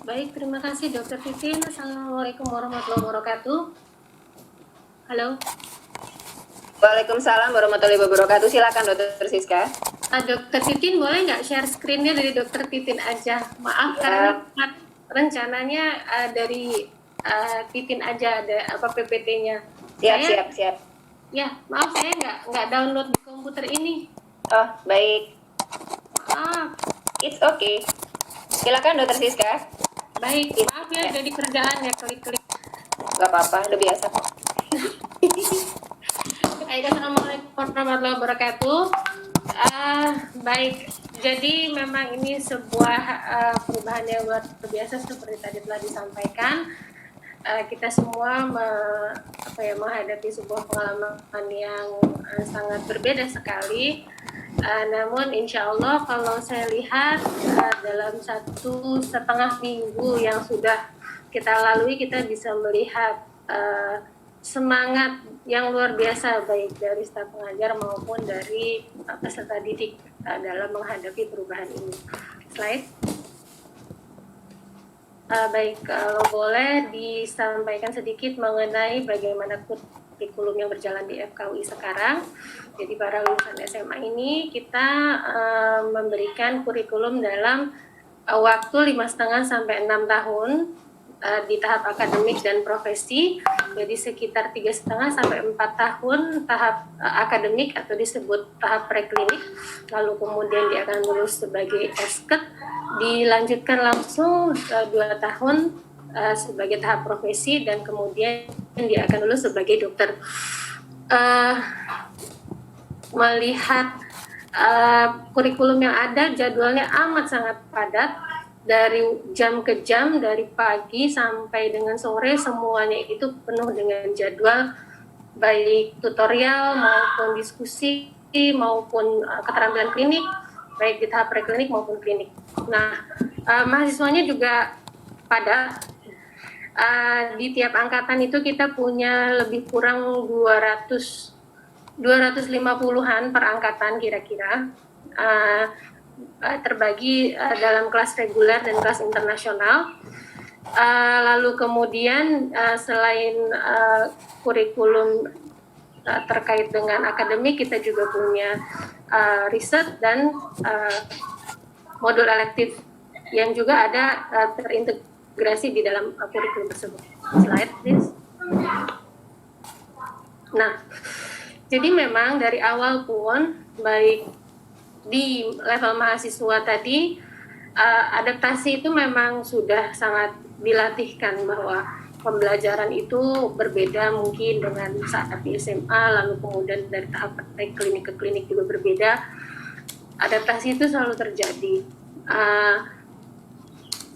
Baik, terima kasih Dokter Titin. Assalamualaikum warahmatullahi wabarakatuh. Halo. Waalaikumsalam warahmatullahi wabarakatuh. Silakan Dokter Siska. Dokter Titin boleh nggak share screen-nya dari Dokter Titin aja? Maaf karena rencananya dari Titin aja ada PPT-nya. Siap. Ya, maaf saya nggak download di komputer ini. Oh, baik. Maaf. It's okay. Silakan Dokter Siska. Baik, maaf ya jadi kerjaan ya klik-klik. Gak apa-apa, udah biasa kok. Assalamualaikum warahmatullahi wabarakatuh. Baik, jadi memang ini sebuah perubahan yang luar biasa seperti tadi telah disampaikan. Kita semua menghadapi sebuah pengalaman yang sangat berbeda sekali. Namun insya Allah kalau saya lihat dalam 1,5 minggu yang sudah kita lalui, kita bisa melihat semangat yang luar biasa baik dari staf pengajar maupun dari peserta didik dalam menghadapi perubahan ini. Slide. Baik, kalau boleh disampaikan sedikit mengenai bagaimana kurikulum yang berjalan di FKUI sekarang. Jadi para lulusan SMA ini kita memberikan kurikulum dalam waktu 5,5 sampai 6 tahun di tahap akademik dan profesi. Jadi sekitar 3,5 sampai 4 tahun tahap akademik atau disebut tahap preklinik, lalu kemudian dia akan lulus sebagai esket, dilanjutkan langsung 2 tahun sebagai tahap profesi, dan kemudian dia akan lulus sebagai dokter. Melihat kurikulum yang ada, jadwalnya amat sangat padat, dari jam ke jam, dari pagi sampai dengan sore, semuanya itu penuh dengan jadwal, baik tutorial maupun diskusi maupun keterampilan klinik, baik di tahap preklinik maupun klinik. Nah, mahasiswanya juga padat. Di tiap angkatan itu kita punya lebih kurang 250-an per angkatan kira-kira, terbagi dalam kelas reguler dan kelas internasional. Lalu kemudian selain kurikulum terkait dengan akademik, kita juga punya riset dan modul elektif yang juga ada terintegrasi di dalam kurikulum tersebut. Slide please. Nah, jadi memang dari awal pun baik di level mahasiswa tadi, adaptasi itu memang sudah sangat dilatihkan, bahwa pembelajaran itu berbeda mungkin dengan saat di SMA, lalu kemudian dari tahap klinik ke klinik juga berbeda. Adaptasi itu selalu terjadi,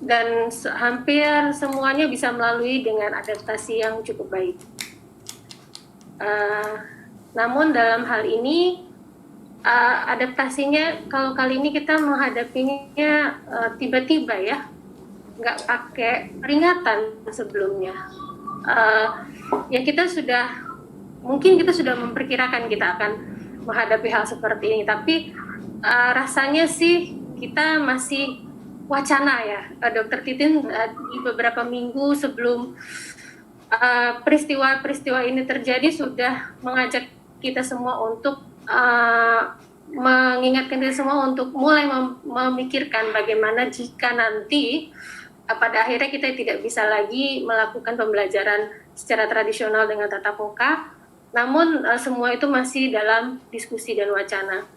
dan hampir semuanya bisa melalui dengan adaptasi yang cukup baik. Namun dalam hal ini adaptasinya, kalau kali ini kita menghadapinya tiba-tiba ya, nggak pakai peringatan sebelumnya. Ya mungkin kita sudah memperkirakan kita akan menghadapi hal seperti ini, tapi rasanya sih kita masih wacana ya. Dokter Titin di beberapa minggu sebelum peristiwa-peristiwa ini terjadi sudah mengajak kita semua untuk mengingatkan kita semua untuk mulai memikirkan bagaimana jika nanti pada akhirnya kita tidak bisa lagi melakukan pembelajaran secara tradisional dengan tatap muka, namun semua itu masih dalam diskusi dan wacana.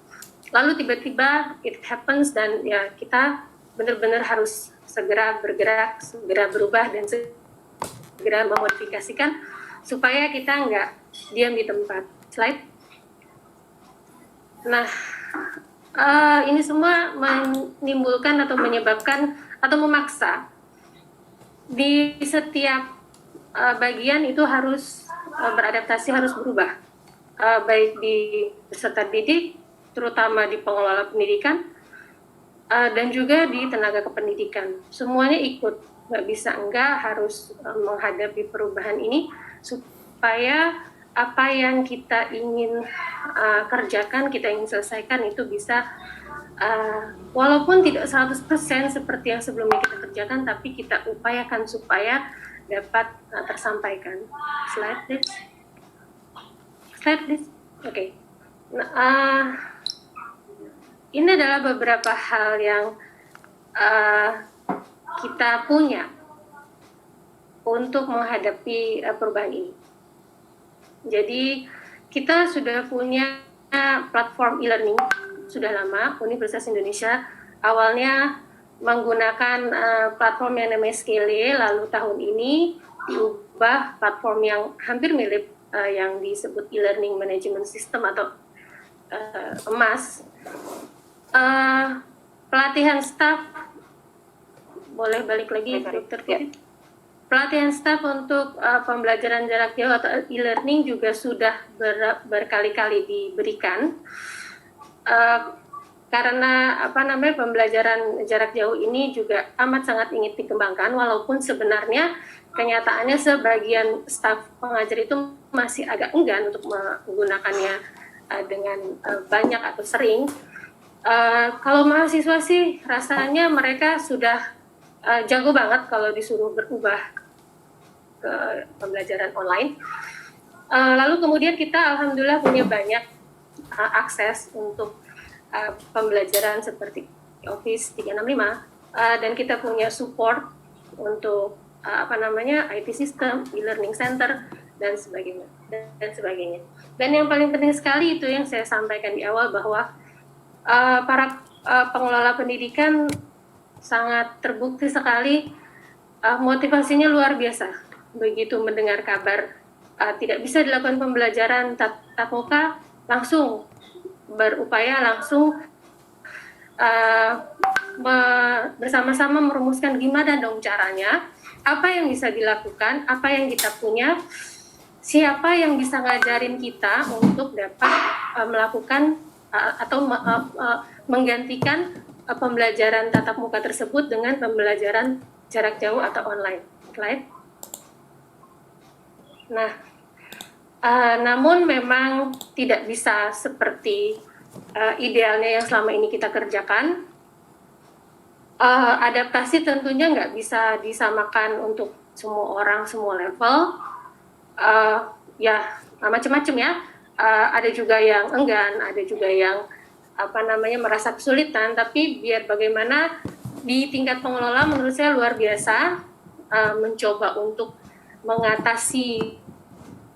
Lalu tiba-tiba it happens, dan ya kita benar-benar harus segera bergerak, segera berubah, dan segera memodifikasikan supaya kita nggak diam di tempat. Slide. Nah, ini semua menimbulkan atau menyebabkan atau memaksa di setiap bagian itu harus beradaptasi, harus berubah, baik di peserta didik, terutama di pengelola pendidikan, dan juga di tenaga kependidikan. Semuanya ikut, nggak bisa enggak, harus menghadapi perubahan ini supaya apa yang kita ingin kerjakan, kita ingin selesaikan itu bisa walaupun tidak 100% seperti yang sebelumnya kita kerjakan, tapi kita upayakan supaya dapat tersampaikan. Slide please. Slide please. Oke. Nah, ini adalah beberapa hal yang kita punya untuk menghadapi perubahan ini. Jadi kita sudah punya platform e-learning sudah lama. Universitas Indonesia awalnya menggunakan platform yang namanya Skele, lalu tahun ini diubah platform yang hampir mirip yang disebut e-learning management system atau EMAS. Pelatihan staff, boleh balik lagi Dokter Titik? Pelatihan staf untuk pembelajaran jarak jauh atau e-learning juga sudah berkali-kali diberikan karena pembelajaran jarak jauh ini juga amat sangat ingin dikembangkan, walaupun sebenarnya kenyataannya sebagian staf pengajar itu masih agak enggan untuk menggunakannya dengan banyak atau sering. Kalau mahasiswa sih rasanya mereka sudah jago banget kalau disuruh berubah ke pembelajaran online. Lalu kemudian kita alhamdulillah punya banyak akses untuk pembelajaran seperti Office 365 dan kita punya support untuk IT system, e-learning center dan sebagainya. Dan yang paling penting sekali itu yang saya sampaikan di awal bahwa para pengelola pendidikan sangat terbukti sekali motivasinya luar biasa. Begitu mendengar kabar tidak bisa dilakukan pembelajaran tatap muka, langsung berupaya langsung bersama-sama merumuskan gimana dong caranya, apa yang bisa dilakukan, apa yang kita punya, siapa yang bisa ngajarin kita untuk dapat melakukan atau menggantikan pembelajaran tatap muka tersebut dengan pembelajaran jarak jauh atau online. Slide. Nah, namun memang tidak bisa seperti idealnya yang selama ini kita kerjakan. Adaptasi tentunya nggak bisa disamakan untuk semua orang, semua level. Ya, macam-macam ya. Ada juga yang enggan, ada juga yang merasa kesulitan. Tapi biar bagaimana di tingkat pengelola menurut saya luar biasa mencoba untuk mengatasi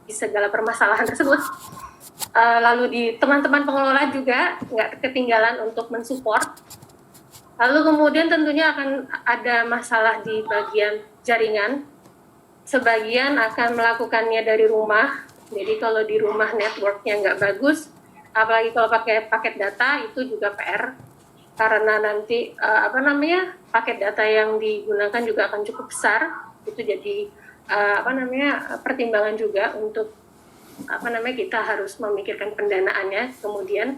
segala permasalahan tersebut. Lalu di teman-teman pengelola juga nggak ketinggalan untuk mensupport. Lalu kemudian tentunya akan ada masalah di bagian jaringan. Sebagian akan melakukannya dari rumah. Jadi kalau di rumah networknya nggak bagus, apalagi kalau pakai paket data itu juga PR. Karena nanti paket data yang digunakan juga akan cukup besar. Itu jadi pertimbangan juga untuk kita harus memikirkan pendanaannya kemudian.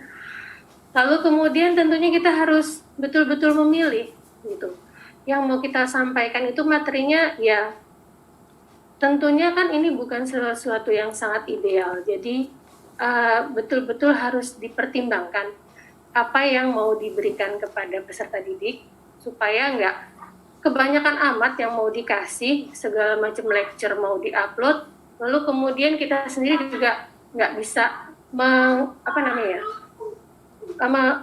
Lalu kemudian tentunya kita harus betul-betul memilih gitu. Yang mau kita sampaikan itu materinya ya tentunya kan ini bukan sesuatu yang sangat ideal. Jadi betul-betul harus dipertimbangkan apa yang mau diberikan kepada peserta didik supaya nggak kebanyakan amat yang mau dikasih, segala macam lecture mau diupload, lalu kemudian kita sendiri juga nggak bisa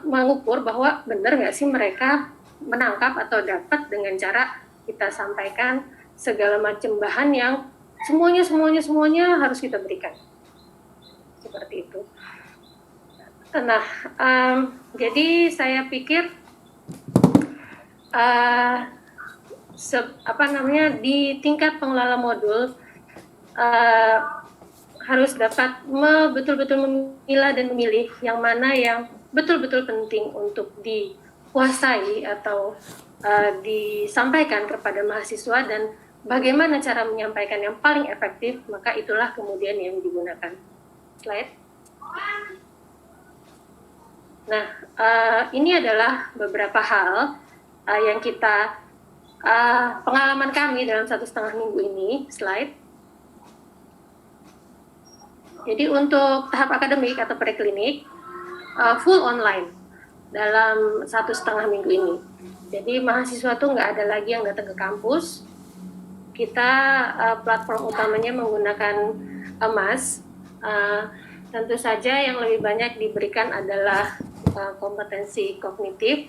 mengukur bahwa benar nggak sih mereka menangkap atau dapat dengan cara kita sampaikan segala macam bahan yang semuanya harus kita berikan. Seperti itu. Nah, jadi saya pikir di tingkat pengelola modul harus dapat betul-betul memilah dan memilih yang mana yang betul-betul penting untuk dikuasai atau disampaikan kepada mahasiswa dan bagaimana cara menyampaikan yang paling efektif, maka itulah kemudian yang digunakan. Slide. Nah, ini adalah beberapa hal yang kita pengalaman kami dalam 1,5 minggu ini. Slide. Jadi untuk tahap akademik atau preklinik full online. dalam 1,5 minggu ini. Jadi mahasiswa tuh nggak ada lagi yang datang ke kampus. Kita platform utamanya menggunakan emas. Tentu saja yang lebih banyak diberikan adalah kompetensi kognitif,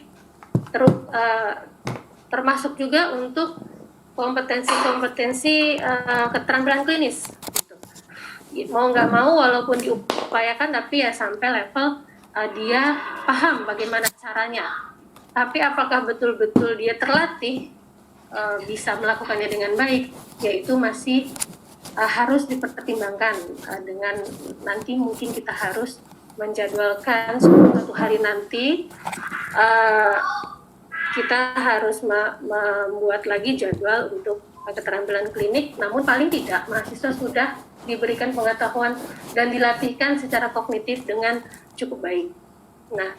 termasuk juga untuk kompetensi keterampilan klinis. Mau nggak mau, walaupun diupayakan, tapi ya sampai level dia paham bagaimana caranya. Tapi apakah betul-betul dia terlatih bisa melakukannya dengan baik, yaitu masih harus dipertimbangkan dengan nanti mungkin kita harus menjadwalkan suatu hari nanti kita harus membuat lagi jadwal untuk keterampilan klinik, namun paling tidak mahasiswa sudah diberikan pengetahuan dan dilatihkan secara kognitif dengan cukup baik. Nah,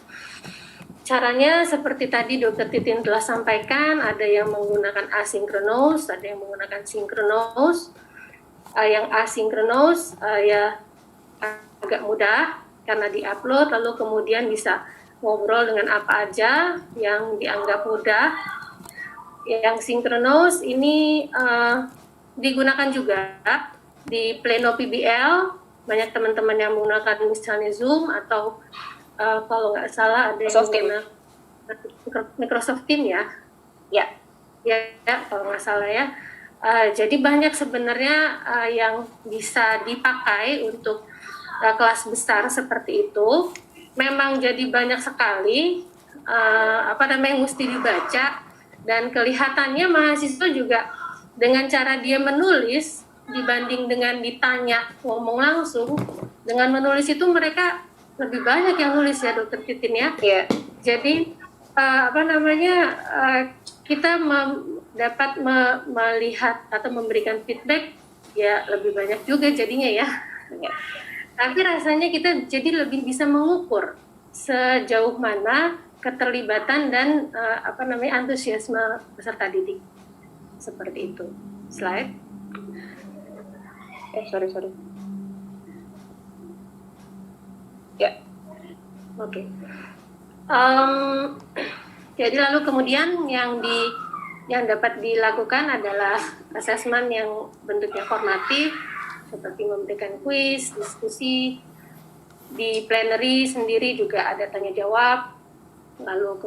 caranya seperti tadi Dr. Titin telah sampaikan, ada yang menggunakan asinkronus, ada yang menggunakan sinkronus. Yang asinkronus ya agak mudah karena diupload, lalu kemudian bisa ngobrol dengan apa aja yang dianggap mudah. Yang sinkronus ini digunakan juga di Pleno PBL, banyak teman-teman yang menggunakan misalnya Zoom atau kalau nggak salah ada yang menggunakan Microsoft Teams ya. Ya, kalau nggak salah ya. Jadi banyak sebenarnya yang bisa dipakai untuk kelas besar seperti itu. Memang jadi banyak sekali yang mesti dibaca, dan kelihatannya mahasiswa juga dengan cara dia menulis dibanding dengan ditanya ngomong langsung, dengan menulis itu mereka lebih banyak yang nulis ya Dokter Titin ya. Yeah. Jadi kita dapat melihat atau memberikan feedback ya lebih banyak juga jadinya ya. Tapi rasanya kita jadi lebih bisa mengukur sejauh mana keterlibatan dan antusiasme peserta didik. Seperti itu. Slide. Sorry. Ya. Oke. Jadi lalu kemudian yang dapat dilakukan adalah asesmen yang bentuknya formatif, seperti memberikan kuis, diskusi. Di plenary sendiri juga ada tanya jawab. Lalu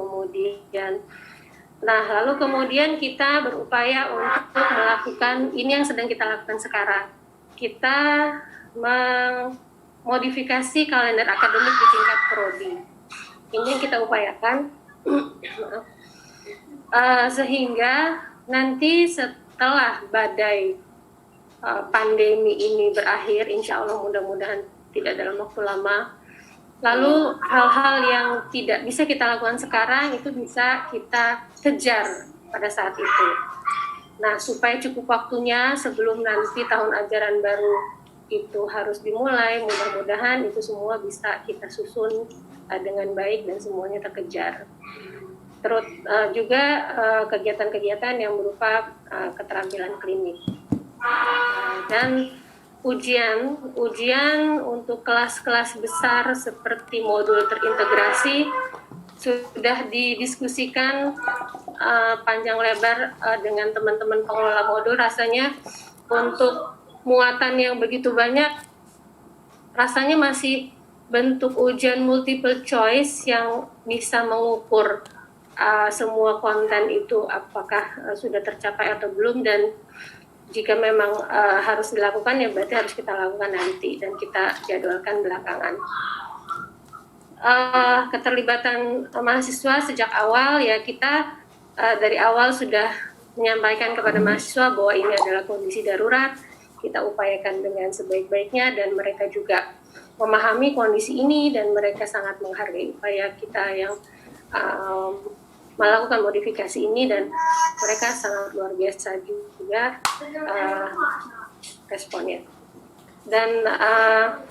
kemudian kita berupaya untuk melakukan ini yang sedang kita lakukan sekarang. Kita memodifikasi kalender akademik di tingkat prodi. Ini yang kita upayakan sehingga nanti setelah badai pandemi ini berakhir, insya Allah mudah-mudahan tidak dalam waktu lama, lalu hal-hal yang tidak bisa kita lakukan sekarang itu bisa kita kejar pada saat itu. Nah, supaya cukup waktunya sebelum nanti tahun ajaran baru itu harus dimulai, mudah-mudahan itu semua bisa kita susun dengan baik dan semuanya terkejar. Terus juga kegiatan-kegiatan yang berupa keterampilan klinik. Dan ujian untuk kelas-kelas besar seperti modul terintegrasi sudah didiskusikan panjang lebar dengan teman-teman pengelola modul. Rasanya untuk muatan yang begitu banyak, rasanya masih bentuk ujian multiple choice yang bisa mengukur semua konten itu apakah sudah tercapai atau belum, dan jika memang harus dilakukan ya berarti harus kita lakukan nanti dan kita jadwalkan belakangan. Keterlibatan mahasiswa sejak awal ya kita dari awal sudah menyampaikan kepada mahasiswa bahwa ini adalah kondisi darurat, kita upayakan dengan sebaik-baiknya dan mereka juga memahami kondisi ini dan mereka sangat menghargai upaya kita yang melakukan modifikasi ini, dan mereka sangat luar biasa juga responnya. Dan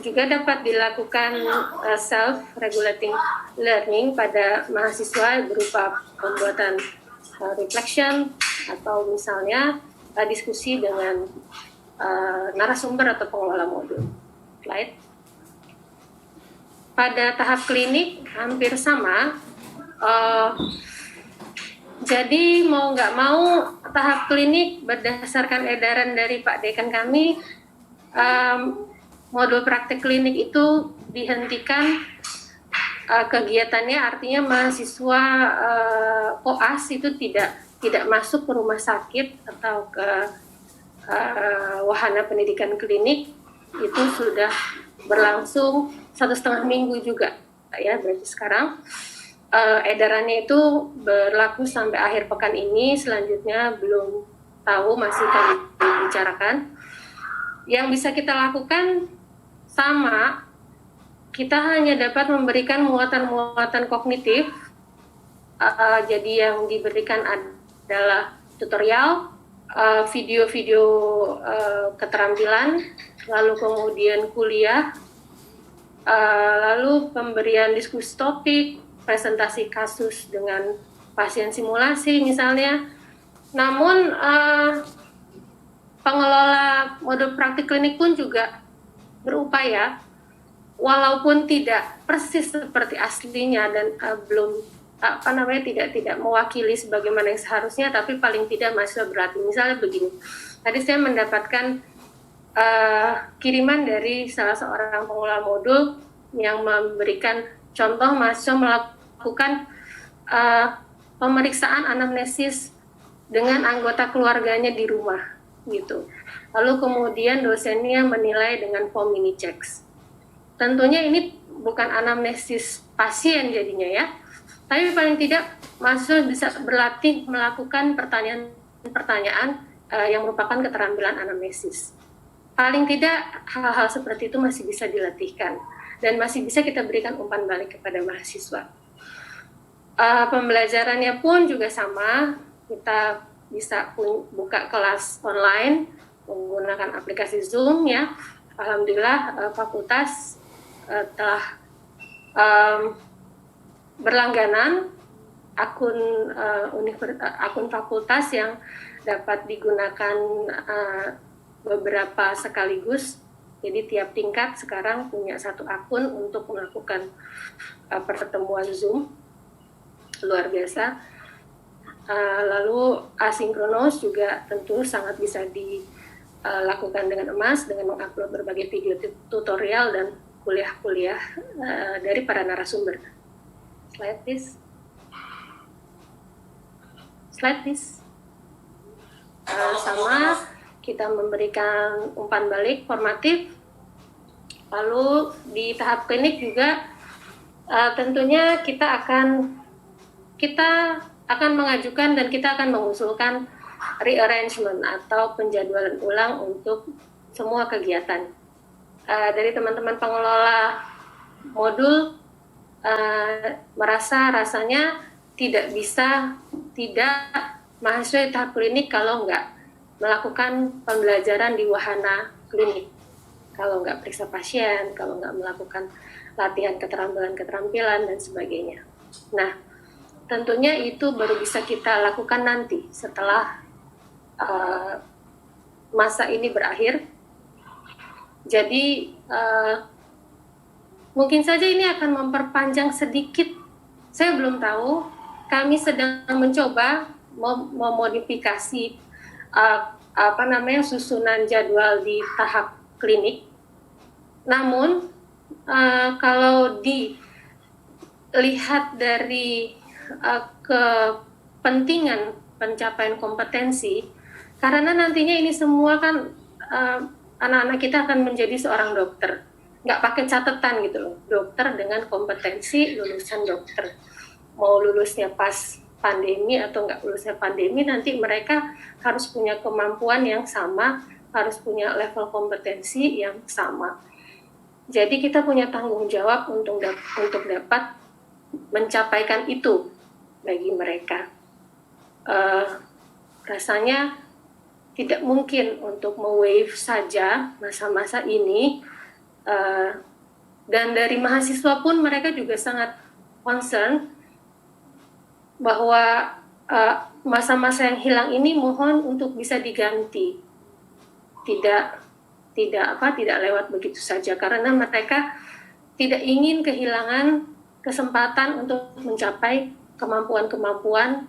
juga dapat dilakukan self-regulating learning pada mahasiswa berupa pembuatan reflection atau misalnya diskusi dengan narasumber atau pengelola modul. Slide. Pada tahap klinik hampir sama, Uh, jadi mau nggak mau tahap klinik berdasarkan edaran dari Pak Dekan kami, modul praktek klinik itu dihentikan kegiatannya, artinya mahasiswa koas itu tidak masuk ke rumah sakit atau ke wahana pendidikan klinik. Itu sudah berlangsung 1,5 minggu juga ya, berarti sekarang edarannya itu berlaku sampai akhir pekan ini. Selanjutnya belum tahu, masih kami bicarakan. Yang bisa kita lakukan sama, kita hanya dapat memberikan muatan-muatan kognitif. Jadi yang diberikan adalah tutorial, video-video keterampilan, lalu kemudian kuliah, lalu pemberian diskusi topik, presentasi kasus dengan pasien simulasi misalnya. Namun pengelola modul praktik klinik pun juga berupaya, walaupun tidak persis seperti aslinya dan belum tidak mewakili sebagaimana yang seharusnya, tapi paling tidak mahasiswa berlatih. Misalnya begini, tadi saya mendapatkan kiriman dari salah seorang pengelola modul yang memberikan contoh mahasiswa melakukan pemeriksaan anamnesis dengan anggota keluarganya di rumah gitu. Lalu kemudian dosennya menilai dengan form mini checks. Tentunya ini bukan anamnesis pasien jadinya ya, tapi paling tidak mahasiswa bisa berlatih melakukan pertanyaan-pertanyaan yang merupakan keterampilan anamnesis. Paling tidak hal-hal seperti itu masih bisa dilatihkan dan masih bisa kita berikan umpan balik kepada mahasiswa. Pembelajarannya pun juga sama, kita bisa buka kelas online menggunakan aplikasi Zoom ya. Alhamdulillah fakultas telah berlangganan akun fakultas yang dapat digunakan beberapa sekaligus. Jadi tiap tingkat sekarang punya satu akun untuk melakukan pertemuan Zoom. Luar biasa. Lalu asinkronos juga tentu sangat bisa dilakukan dengan emas dengan mengupload berbagai video tutorial dan kuliah-kuliah dari para narasumber. Slide please. Slide please. Sama kita memberikan umpan balik formatif. Lalu di tahap klinik juga tentunya kita akan mengajukan dan kita akan mengusulkan rearrangement atau penjadwalan ulang untuk semua kegiatan. Dari teman-teman pengelola modul rasanya tidak mahasiswa di tahap klinik kalau nggak melakukan pembelajaran di wahana klinik, kalau nggak periksa pasien, kalau nggak melakukan latihan keterampilan dan sebagainya. Nah, tentunya itu baru bisa kita lakukan nanti setelah masa ini berakhir. Jadi mungkin saja ini akan memperpanjang sedikit. Saya belum tahu. Kami sedang mencoba memodifikasi susunan jadwal di tahap klinik. Namun kalau dilihat dari kepentingan pencapaian kompetensi, karena nantinya ini semua kan anak-anak kita akan menjadi seorang dokter, nggak pakai catatan gitu loh, dokter dengan kompetensi lulusan dokter, mau lulusnya pas pandemi atau nggak lulusnya pandemi, nanti mereka harus punya kemampuan yang sama, harus punya level kompetensi yang sama. Jadi kita punya tanggung jawab untuk dapat mencapaikan itu bagi mereka. Rasanya tidak mungkin untuk me-waive saja masa-masa ini, dan dari mahasiswa pun mereka juga sangat concern bahwa masa-masa yang hilang ini mohon untuk bisa diganti, tidak lewat begitu saja, karena mereka tidak ingin kehilangan kesempatan untuk mencapai kemampuan-kemampuan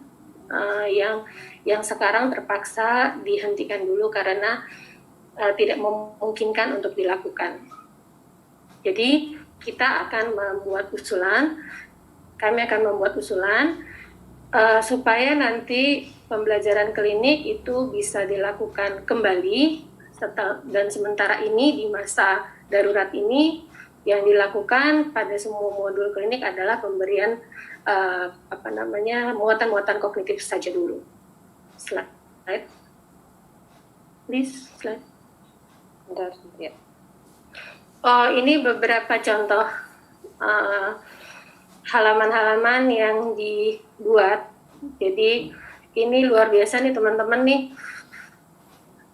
yang sekarang terpaksa dihentikan dulu karena tidak memungkinkan untuk dilakukan. Jadi kita akan membuat usulan, kami akan membuat usulan supaya nanti pembelajaran klinik itu bisa dilakukan kembali dan sementara ini di masa darurat ini yang dilakukan pada semua modul klinik adalah pemberian muatan-muatan kognitif saja dulu. Slide, please, slide. Bentar, ya. Oh, ini beberapa contoh halaman-halaman yang dibuat. Jadi ini luar biasa nih teman-teman nih.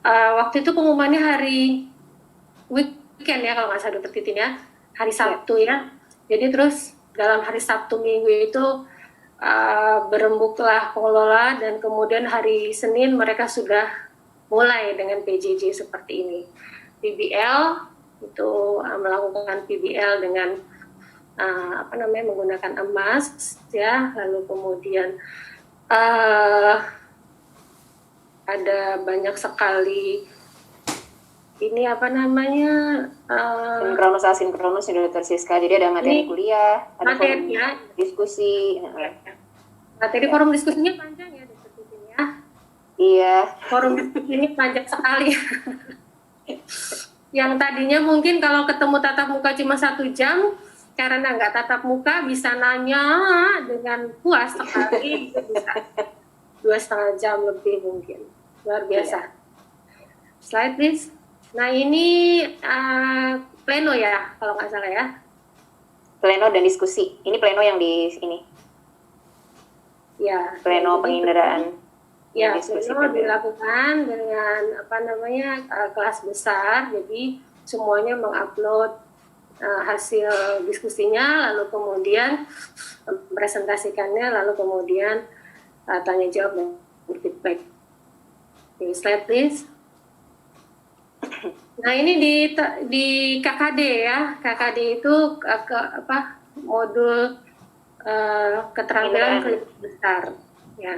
Waktu itu pengumumannya hari weekend ya kalau nggak salah Dr. Titin ya, hari Sabtu ya. Jadi terus dalam hari Sabtu Minggu itu berembuklah pengelola dan kemudian hari Senin mereka sudah mulai dengan PJJ seperti ini. PBL itu melakukan PBL dengan menggunakan emas ya, lalu kemudian ada banyak sekali ini sinkronus asinkronus yang Dr. Siska. Jadi ada materi kuliah, ada materi ya, diskusi. Materi forum diskusinya panjang ya Dr. Titin ya. Iya. Forum diskusinya panjang sekali. Yang tadinya mungkin kalau ketemu tatap muka cuma 1 jam, karena nggak tatap muka bisa nanya dengan puas sekali, bisa 2,5 jam lebih mungkin. Luar biasa. Slide please. Nah ini pleno ya, kalau nggak salah ya. Pleno dan diskusi. Ini pleno yang di ini. Ya. Pleno penginderaan. Ya, pleno dilakukan dengan kelas besar, jadi semuanya mengupload hasil diskusinya, lalu kemudian presentasikannya, lalu kemudian tanya jawab dan feedback. Okay, slide please. Nah ini di KKD ya, KKD itu modul keterampilan klinik besar. Ya,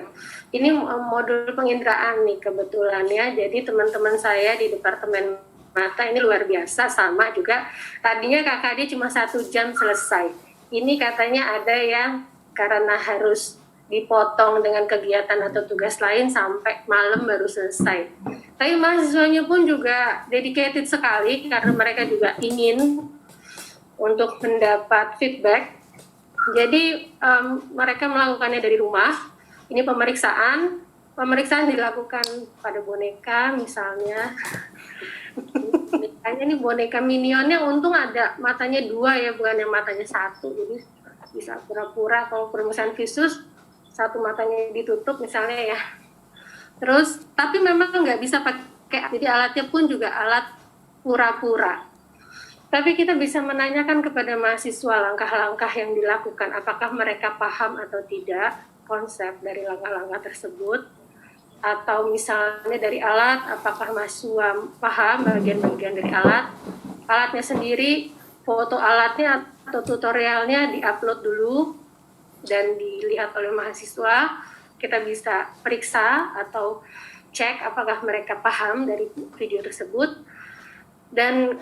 ini modul penginderaan nih kebetulan ya. Jadi teman-teman saya di Departemen Mata ini luar biasa, sama juga. Tadinya KKD cuma 1 jam selesai. Ini katanya ada yang karena harus dipotong dengan kegiatan atau tugas lain sampai malam baru selesai. Tapi mahasiswanya pun juga dedicated sekali karena mereka juga ingin untuk mendapat feedback. Jadi mereka melakukannya dari rumah. Ini pemeriksaan dilakukan pada boneka misalnya. Bonekanya ini boneka minionnya untung ada matanya 2 ya, bukan yang matanya 1. Jadi bisa pura-pura kalau pemeriksaan visus 1 matanya ditutup misalnya ya. Terus tapi memang nggak bisa pakai, jadi alatnya pun juga alat pura-pura. Tapi kita bisa menanyakan kepada mahasiswa langkah-langkah yang dilakukan, apakah mereka paham atau tidak konsep dari langkah-langkah tersebut, atau misalnya dari alat, apakah mahasiswa paham bagian-bagian dari alatnya sendiri, foto alatnya atau tutorialnya diupload dulu dan dilihat oleh mahasiswa. Kita bisa periksa atau cek apakah mereka paham dari video tersebut, dan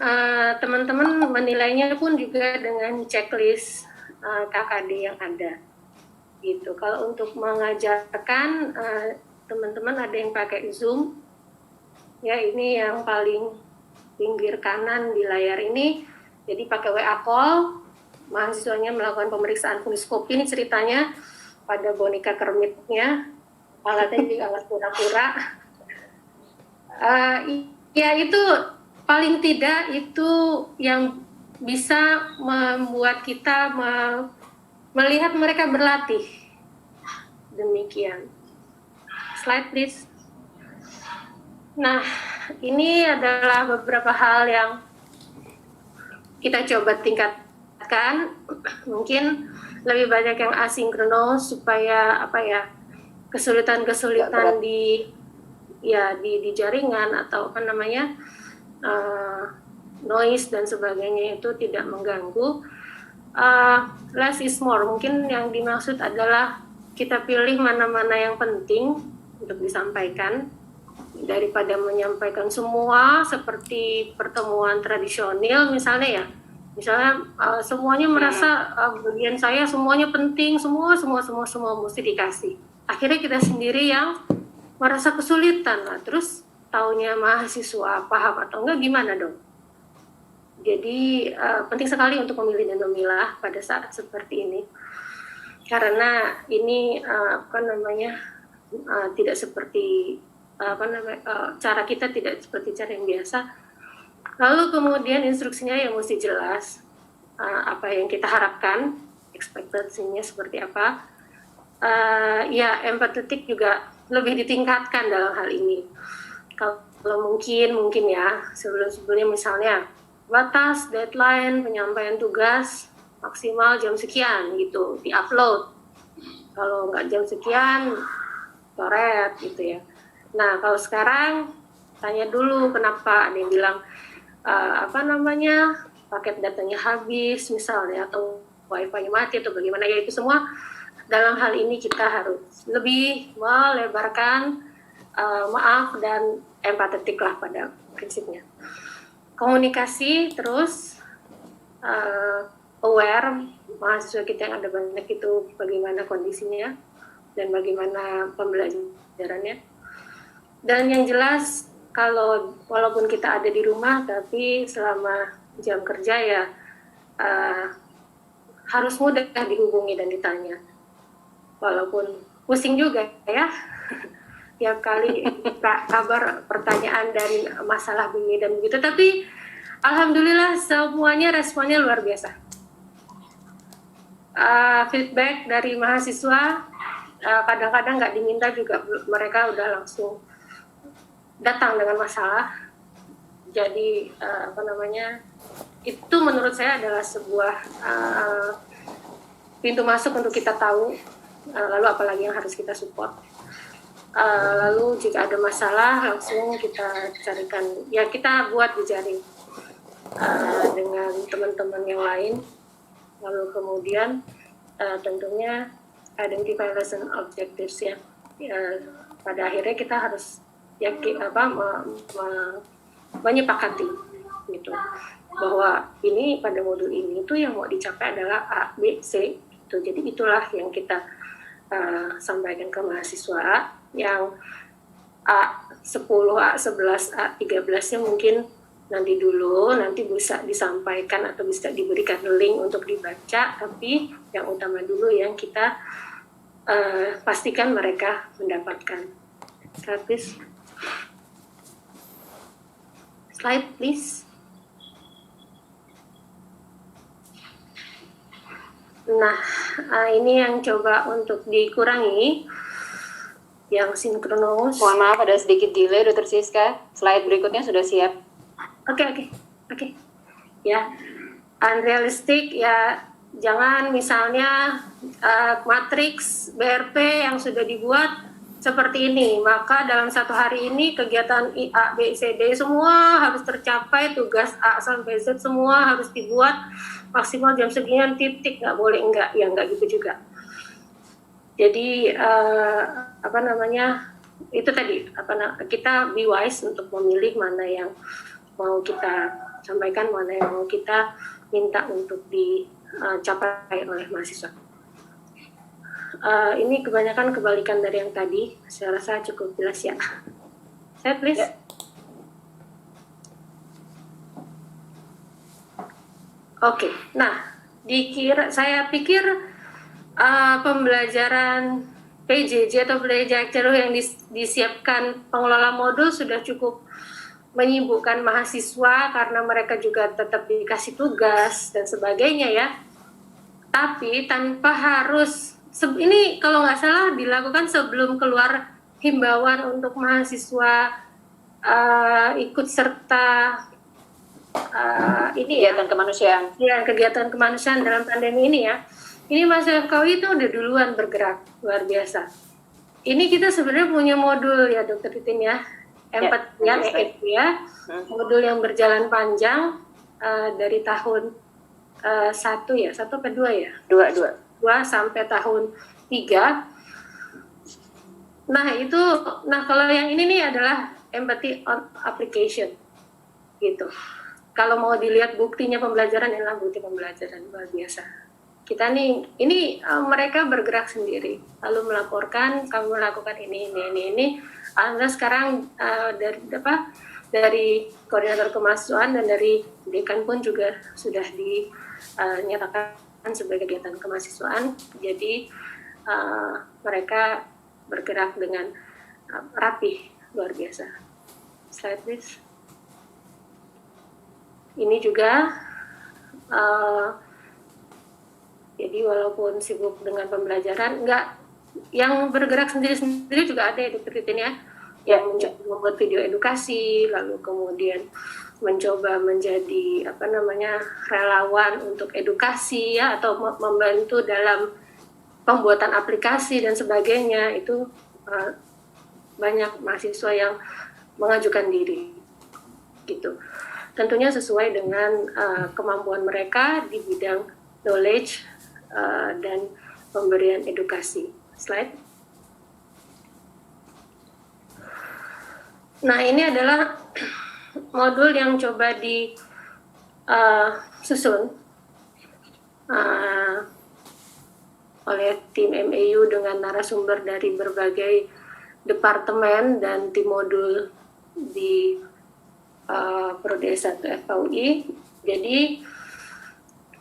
teman-teman menilainya pun juga dengan checklist KKD yang ada. Gitu. Kalau untuk mengajarkan teman-teman ada yang pakai Zoom ya, ini yang paling pinggir kanan di layar ini, jadi pakai WA call, mahasiswanya melakukan pemeriksaan funiskopi. Ini ceritanya pada boneka kermitnya, alatnya juga alat pura-pura. Ya itu paling tidak itu yang bisa membuat kita melihat mereka berlatih. Demikian. Slide please. Nah, ini adalah beberapa hal yang kita coba tingkatkan. Mungkin lebih banyak yang asinkronos supaya kesulitan-kesulitan di jaringan atau noise dan sebagainya itu tidak mengganggu. Less is more, mungkin yang dimaksud adalah kita pilih mana-mana yang penting untuk disampaikan daripada menyampaikan semua seperti pertemuan tradisional misalnya ya. Misalnya semuanya merasa bagian saya semuanya penting, semua mesti dikasih. Akhirnya kita sendiri yang merasa kesulitan lah. Terus taunya mahasiswa paham atau enggak gimana dong? Jadi penting sekali untuk memilih dan memilah pada saat seperti ini. Karena ini tidak seperti cara kita tidak seperti cara yang biasa. Lalu kemudian instruksinya yang mesti jelas, apa yang kita harapkan, ekspektasinya seperti apa. Ya empatetik juga lebih ditingkatkan dalam hal ini. Kalau mungkin ya sebelumnya misalnya batas deadline penyampaian tugas maksimal jam sekian gitu, diupload. Kalau nggak jam sekian coret gitu ya. Nah kalau sekarang tanya dulu kenapa, ada yang bilang paket datanya habis misalnya, atau wifi mati atau bagaimana, ya itu semua dalam hal ini kita harus lebih melebarkan maaf dan empatetik lah pada prinsipnya. Komunikasi terus aware mahasiswa kita yang ada banyak itu bagaimana kondisinya dan bagaimana pembelajarannya. Dan yang jelas kalau walaupun kita ada di rumah tapi selama jam kerja ya harus mudah dihubungi dan ditanya. Walaupun pusing juga ya. Tiap kali kabar pertanyaan dan masalah begini dan begitu, tapi alhamdulillah semuanya responnya luar biasa. Feedback dari mahasiswa kadang-kadang nggak diminta juga mereka udah langsung datang dengan masalah. Jadi itu menurut saya adalah sebuah pintu masuk untuk kita tahu lalu apalagi yang harus kita support. Lalu jika ada masalah langsung kita carikan, ya kita buat jejaring dengan teman-teman yang lain. Lalu kemudian tentunya identify lesson objectives ya. Pada akhirnya kita harus menyepakati gitu bahwa ini pada modul ini itu yang mau dicapai adalah A, B, C gitu. Jadi itulah yang kita sampaikan ke mahasiswa. Yang A10, A11, A13-nya mungkin nanti bisa disampaikan atau bisa diberikan link untuk dibaca, tapi yang utama dulu yang kita pastikan mereka mendapatkan. Slide please. Nah, ini yang coba untuk dikurangi, yang sinkronos. Mohon maaf ada sedikit delay, Dr. Siska. Slide berikutnya sudah siap. Oke. Ya, unrealistic ya, jangan misalnya matriks BRP yang sudah dibuat seperti ini, maka dalam satu hari ini kegiatan A, B, C, D semua harus tercapai, tugas A sampai Z semua harus dibuat maksimal jam sekian titik, nggak boleh enggak gitu juga. Jadi itu tadi kita be wise untuk memilih mana yang mau kita sampaikan, mana yang mau kita minta untuk dicapai oleh mahasiswa. Ini kebanyakan kebalikan dari yang tadi, saya rasa cukup jelas ya. Saya please. Ya. Oke, nah saya pikir pembelajaran PJJ atau belajar yang disiapkan pengelola modul sudah cukup menyibukkan mahasiswa karena mereka juga tetap dikasih tugas dan sebagainya ya. Tapi tanpa harus, ini kalau nggak salah dilakukan sebelum keluar himbauan untuk mahasiswa ikut serta kegiatan kemanusiaan. Ya, kegiatan kemanusiaan dalam pandemi ini ya. Ini mahasiswa FKUI itu udah duluan bergerak, luar biasa. Ini kita sebenarnya punya modul ya Dr. Titin ya, EF ya, modul yang berjalan panjang dari tahun 1 sampai 2 ya? 2 sampai tahun 3. Nah itu, kalau yang ini nih adalah empathy on application gitu. Kalau mau dilihat buktinya pembelajaran, adalah bukti pembelajaran luar biasa. Kita nih, ini mereka bergerak sendiri, lalu melaporkan, kamu melakukan ini. Anda sekarang dari koordinator kemahasiswaan dan dari dekan pun juga sudah dinyatakan sebagai kegiatan kemahasiswaan. Jadi mereka bergerak dengan rapih, luar biasa. Slide please. Ini juga jadi walaupun sibuk dengan pembelajaran, yang bergerak sendiri juga ada ya Dr. Titin ya, yang mencoba membuat video edukasi, lalu kemudian mencoba menjadi relawan untuk edukasi ya, atau membantu dalam pembuatan aplikasi dan sebagainya. Itu banyak mahasiswa yang mengajukan diri gitu. Tentunya sesuai dengan kemampuan mereka di bidang knowledge dan pemberian edukasi. Slide. Nah, ini adalah modul yang coba disusun oleh tim MAU dengan narasumber dari berbagai departemen dan tim modul di Prodi S1 FKUI. Jadi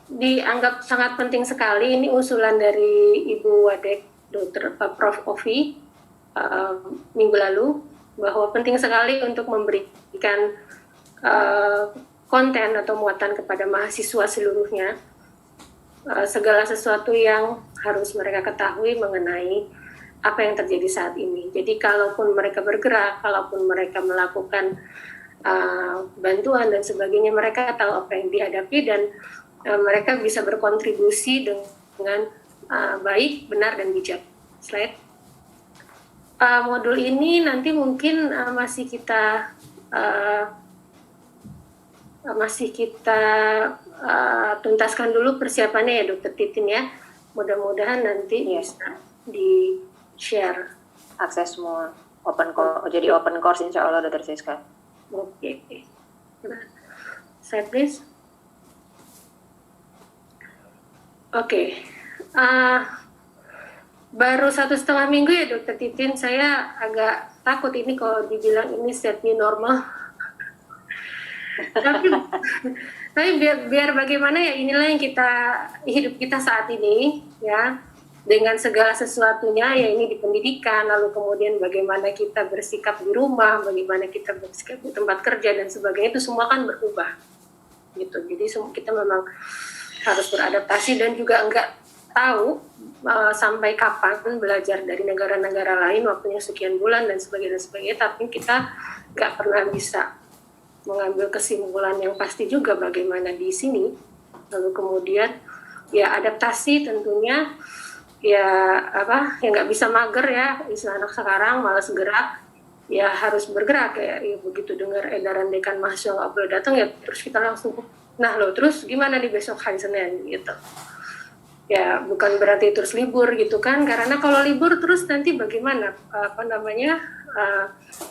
dianggap sangat penting sekali, ini usulan dari Ibu Wadek Dr. Prof. Ovi minggu lalu, bahwa penting sekali untuk memberikan konten atau muatan kepada mahasiswa seluruhnya, segala sesuatu yang harus mereka ketahui mengenai apa yang terjadi saat ini. Jadi kalaupun mereka bergerak, kalaupun mereka melakukan bantuan dan sebagainya, mereka tahu apa yang dihadapi dan mereka bisa berkontribusi dengan baik, benar, dan bijak. Slide. Modul ini nanti mungkin masih kita tuntaskan dulu persiapannya ya Dr. Titin ya. Mudah-mudahan nanti bisa di-share. Akses semua jadi open course insya Allah Dr. Siska. Oke. Slide please. Oke. Baru 1,5 minggu ya Dr. Titin, saya agak takut ini kalau dibilang ini set new normal. tapi biar bagaimana ya, inilah yang hidup kita saat ini ya, dengan segala sesuatunya ya, ini di pendidikan, lalu kemudian bagaimana kita bersikap di rumah, bagaimana kita bersikap di tempat kerja dan sebagainya, itu semua kan berubah gitu. Jadi kita memang harus beradaptasi dan juga enggak tahu sampai kapan belajar dari negara-negara lain, waktunya sekian bulan dan sebagainya, tapi kita enggak pernah bisa mengambil kesimpulan yang pasti juga bagaimana di sini. Lalu kemudian ya adaptasi tentunya ya nggak bisa mager ya, istilah anak sekarang malas gerak, ya harus bergerak ya begitu dengar edaran dekan mahasiswa nggak boleh datang ya terus kita langsung terus gimana di besok hari Senin gitu ya, bukan berarti terus libur gitu kan, karena kalau libur terus nanti bagaimana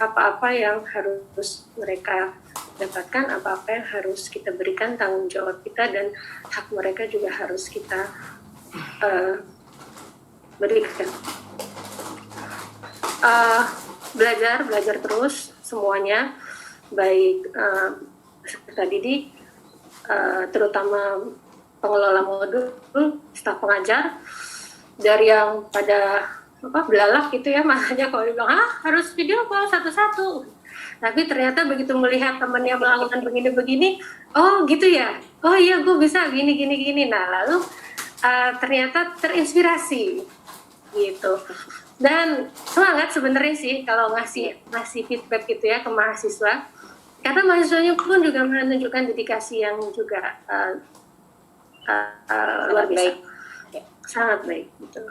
apa-apa yang harus mereka dapatkan, apa-apa yang harus kita berikan, tanggung jawab kita dan hak mereka juga harus kita berikan. Belajar terus semuanya, baik peserta didik, terutama pengelola modul, staf pengajar, dari yang pada belalak gitu ya, makanya kalau dibilang harus video call satu-satu, tapi ternyata begitu melihat temannya melakukan begini-begini, oh gitu ya, oh iya gue bisa gini, nah lalu ternyata terinspirasi gitu. Dan semangat sebenarnya sih kalau ngasih feedback gitu ya ke mahasiswa, karena mahasiswanya pun juga menunjukkan dedikasi yang juga luar biasa, sangat baik gitu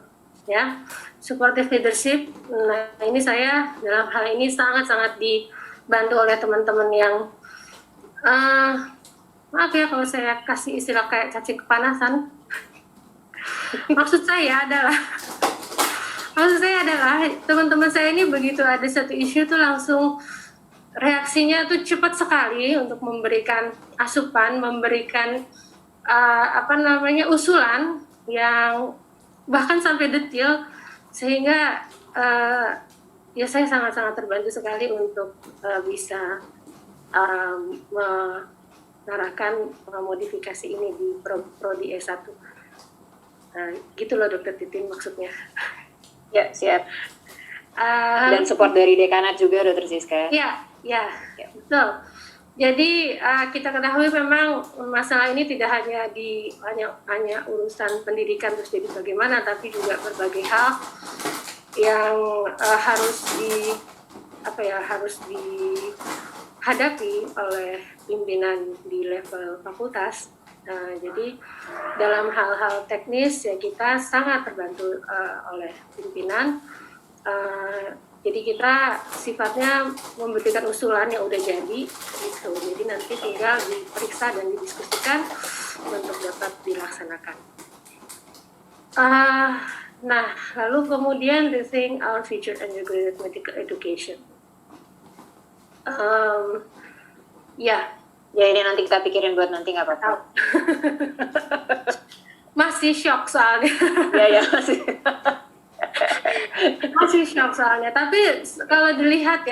ya. Supportive leadership, nah ini saya dalam hal ini sangat dibantu oleh teman-teman yang maaf ya kalau saya kasih istilah kayak cacing kepanasan. Maksud saya adalah Maksud saya adalah teman-teman saya ini begitu ada satu isu tuh langsung reaksinya tuh cepat sekali untuk memberikan asupan, memberikan usulan yang bahkan sampai detail, sehingga ya saya sangat-sangat terbantu sekali untuk bisa mengarahkan modifikasi ini di prodi S1. Gitu loh Dokter Titin maksudnya. Ya, siap. Dan support dari dekanat juga, Dokter Siska. Ya, betul. Jadi kita ketahui memang masalah ini tidak hanya hanya urusan pendidikan terus jadi bagaimana, tapi juga berbagai hal yang harus dihadapi oleh pimpinan di level fakultas. Jadi dalam hal-hal teknis ya kita sangat terbantu oleh pimpinan. Jadi kita sifatnya memberikan usulan yang udah jadi gitu. Jadi nanti tinggal diperiksa dan didiskusikan untuk dapat dilaksanakan. Nah, lalu kemudian rethink our future integrated medical education. Ya ini nanti kita pikirin buat nanti nggak apa-apa. Masih shock soalnya. Ya Masih shock soalnya. Tapi kalau dilihat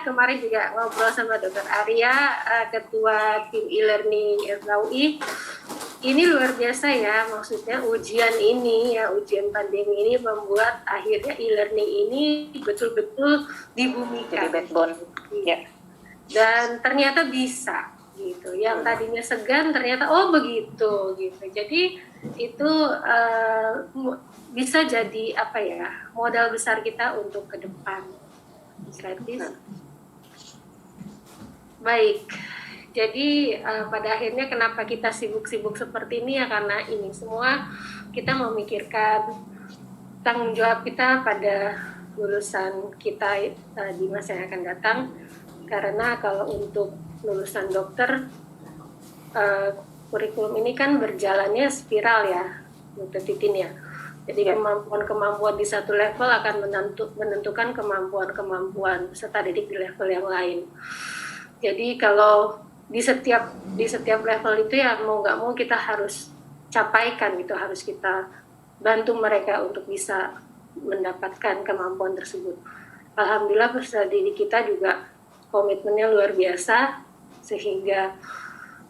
kemarin juga ngobrol sama Dr. Arya, Ketua Tim E-Learning FKUI, ini luar biasa ya, maksudnya ujian pandemi ini membuat akhirnya e-learning ini betul-betul dibumikan. Jadi backbone. Ya. Dan ternyata bisa gitu. Yang tadinya segan ternyata begitu gitu. Jadi itu bisa jadi modal besar kita untuk ke depan. Slide please. Baik. Jadi pada akhirnya kenapa kita sibuk-sibuk seperti ini ya karena ini semua kita memikirkan tanggung jawab kita pada lulusan kita di masa yang akan datang. Karena kalau untuk lulusan dokter, kurikulum ini kan berjalannya spiral ya, Dr. Titin ya. Jadi kemampuan-kemampuan di satu level akan menentukan kemampuan-kemampuan peserta didik di level yang lain. Jadi kalau di setiap level itu ya mau nggak mau kita harus capaikan gitu, harus kita bantu mereka untuk bisa mendapatkan kemampuan tersebut. Alhamdulillah peserta didik kita juga komitmennya luar biasa, sehingga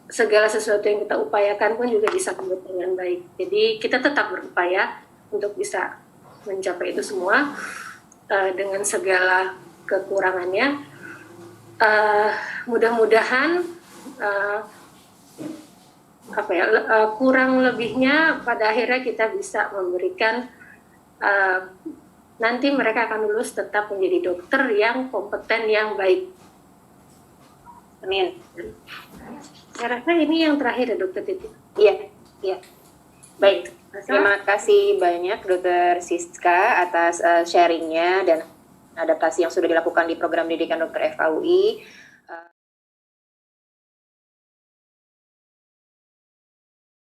segala sesuatu yang kita upayakan pun juga disambut dengan baik. Jadi kita tetap berupaya untuk bisa mencapai itu semua dengan segala kekurangannya. Mudah-mudahan kurang lebihnya pada akhirnya kita bisa memberikan nanti mereka akan lulus tetap menjadi dokter yang kompeten, yang baik. Amin. Saya rasa ini yang terakhir ya Dokter Titi. Iya. Baik, terima kasih banyak Dokter Siska atas sharingnya dan adaptasi yang sudah dilakukan di program pendidikan dokter FKUI.